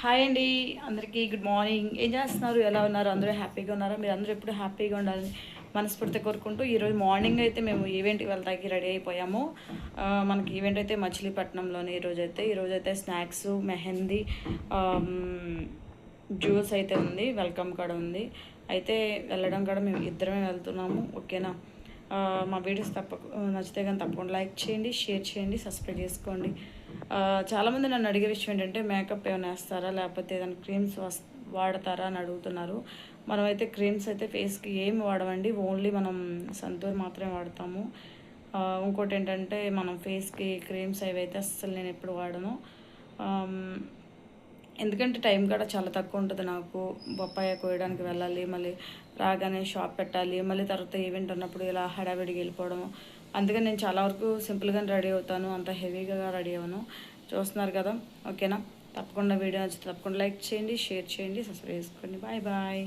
Hi అండి, అందరికీ good morning. ఏం చేస్తున్నారు? ఎలా ఉన్నారు? అందరూ హ్యాపీగా ఉన్నారా? మీరు అందరూ ఎప్పుడు హ్యాపీగా ఉండాలని మనస్ఫూర్తి కోరుకుంటూ ఈరోజు మార్నింగ్ అయితే మేము ఈవెంట్కి వెళ్తాకి రెడీ అయిపోయాము. మనకి ఈవెంట్ అయితే మచిలీపట్నంలోనే ఈరోజైతే స్నాక్స్, మెహందీ, జ్యూస్ అయితే ఉంది, వెల్కమ్ కూడా ఉంది. అయితే వెళ్ళడం కూడా మేము ఇద్దరమే వెళ్తున్నాము. ఓకేనా? మా వీడియోస్ నచ్చితే కానీ తప్పకుండా లైక్ చేయండి, షేర్ చేయండి, సబ్స్క్రైబ్ చేసుకోండి. చాలామంది నన్ను అడిగే విషయం ఏంటంటే మేకప్ ఏమైనా వేస్తారా, లేకపోతే ఏదైనా క్రీమ్స్ వాడతారా అని అడుగుతున్నారు. మనమైతే క్రీమ్స్ అయితే ఫేస్కి ఏమి వాడమండి, ఓన్లీ మనం సంతూర్ మాత్రమే వాడతాము. ఇంకోటి ఏంటంటే మనం ఫేస్కి క్రీమ్స్ అవి అయితే అస్సలు నేను ఎప్పుడు వాడను. ఎందుకంటే టైం కూడా చాలా తక్కువ ఉంటుంది నాకు. బొప్పాయి కోయడానికి వెళ్ళాలి, మళ్ళీ రాగానే షాప్ పెట్టాలి, మళ్ళీ తర్వాత ఈవెంట్ ఉన్నప్పుడు ఇలా హడావిడికి వెళ్ళిపోవడం. అందుకని నేను చాలా వరకు సింపుల్గానే రెడీ అవుతాను, అంత హెవీగా రెడీ అవ్వను. చూస్తున్నారు కదా? ఓకేనా? తప్పకుండా వీడియో నచ్చితే తప్పకుండా లైక్ చేయండి, షేర్ చేయండి, సబ్స్క్రైబ్ చేసుకోండి. Bye bye.